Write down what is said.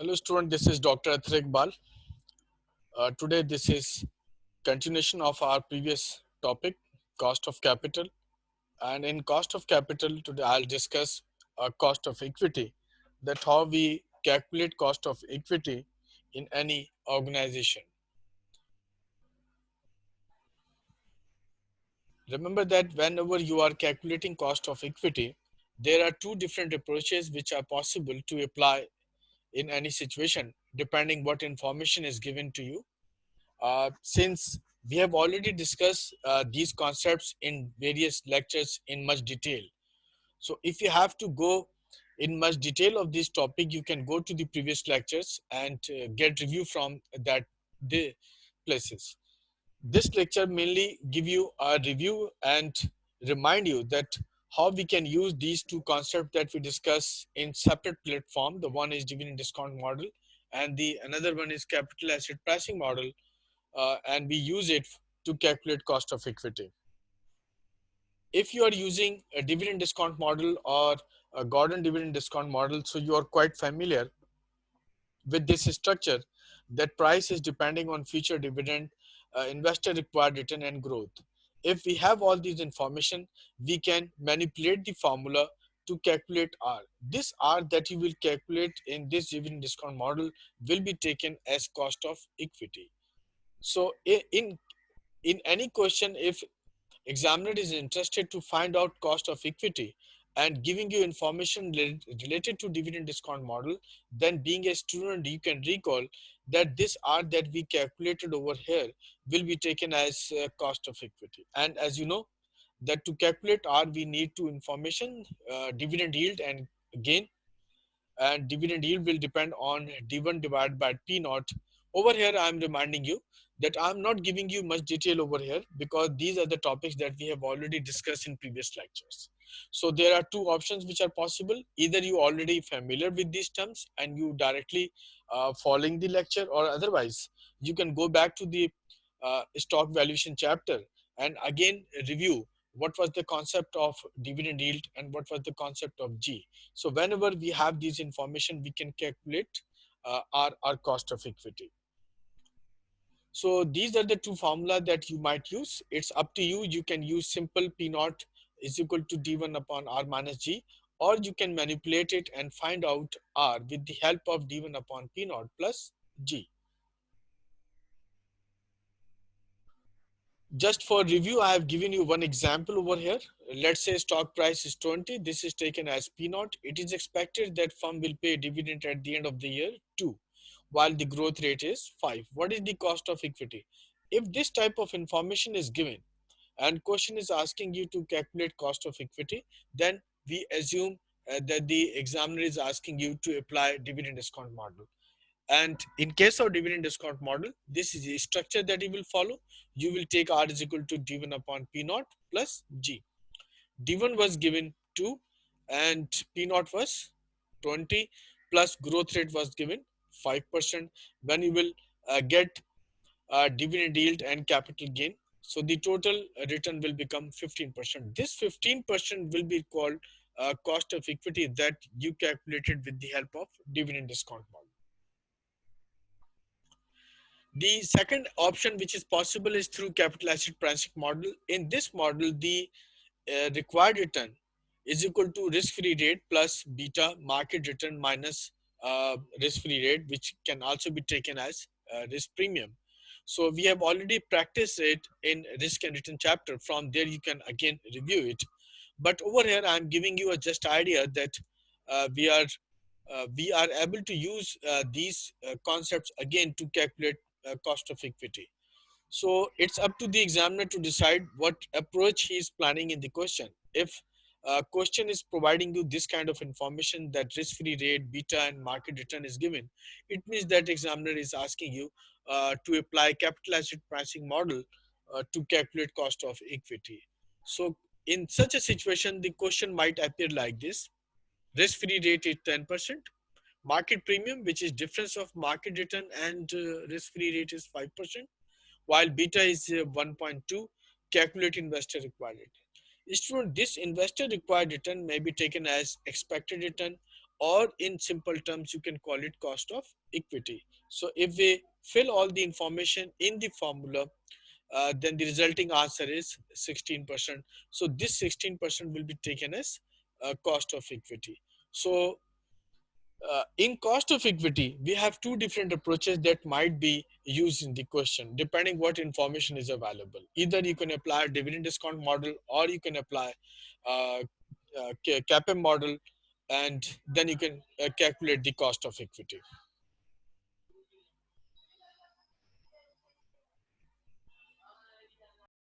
Hello student, this is Dr. Athir Iqbal. Today this is continuation of our previous topic, cost of capital. And in cost of capital, today I'll discuss cost of equity, that how we calculate cost of equity in any organization. Remember that whenever you are calculating cost of equity, there are two different approaches which are possible to apply in any situation, depending what information is given to you. Since we have already discussed these concepts in various lectures in much detail. So if you have to go in much detail of this topic, you can go to the previous lectures and get review from that the places. This lecture mainly give you a review and remind you that how we can use these two concepts that we discuss in separate platform. The one is dividend discount model and the another one is capital asset pricing model, and we use it to calculate cost of equity. If you are using a dividend discount model or a Gordon dividend discount model, so you are quite familiar with this structure, that price is depending on future dividend, investor required return and growth. If we have all these information, we can manipulate the formula to calculate R. This R that you will calculate in this dividend discount model will be taken as cost of equity. So in any question, if examiner is interested to find out cost of equity and giving you information related to dividend discount model, then being a student, you can recall that this R that we calculated over here will be taken as cost of equity. And as you know, that to calculate R, we need two information, dividend yield and gain, and dividend yield will depend on D1 divided by P naught. Over here, I'm reminding you that I'm not giving you much detail over here because these are the topics that we have already discussed in previous lectures. So there are two options which are possible. Either you already familiar with these terms and you directly following the lecture, or otherwise you can go back to the stock valuation chapter and again review what was the concept of dividend yield and what was the concept of G. So whenever we have these information, we can calculate our cost of equity. So these are the two formula that you might use. It's up to you. You can use simple P naught is equal to D1 upon R minus G, or you can manipulate it and find out R with the help of D1 upon P naught plus G. Just for review, I have given you one example over here. Let's say stock price is 20. This is taken as P naught. It is expected that firm will pay dividend at the end of the year 2, while the growth rate is 5. What is the cost of equity? If this type of information is given and question is asking you to calculate cost of equity, then we assume that the examiner is asking you to apply dividend discount model. And in case of dividend discount model, this is the structure that you will follow. You will take R is equal to D1 upon P naught plus G. D1 was given 2 and P naught was 20 plus growth rate was given 5%. When you will get dividend yield and capital gain, so the total return will become 15%. This 15% will be called cost of equity that you calculated with the help of dividend discount model. The second option which is possible is through capital asset pricing model. In this model, the required return is equal to risk-free rate plus beta market return minus risk-free rate, which can also be taken as risk premium. So we have already practiced it in risk and return chapter. From there, you can again review it. But over here, I'm giving you a just idea that uh, we are we are able to use these concepts again to calculate cost of equity. So it's up to the examiner to decide what approach he is planning in the question. If a question is providing you this kind of information that risk-free rate, beta, and market return is given, it means that examiner is asking you to apply capital asset pricing model to calculate cost of equity. So in such a situation, the question might appear like this: risk-free rate is 10%, market premium, which is difference of market return and risk-free rate, is 5%, while beta is 1.2, calculate investor required return. Student, this investor required return may be taken as expected return or in simple terms you can call it cost of equity. So if we fill all the information in the formula, then the resulting answer is 16%. So this 16% will be taken as cost of equity. So in cost of equity, we have two different approaches that might be used in the question, depending what information is available. Either you can apply a dividend discount model, or you can apply uh, CAPM model, and then you can calculate the cost of equity.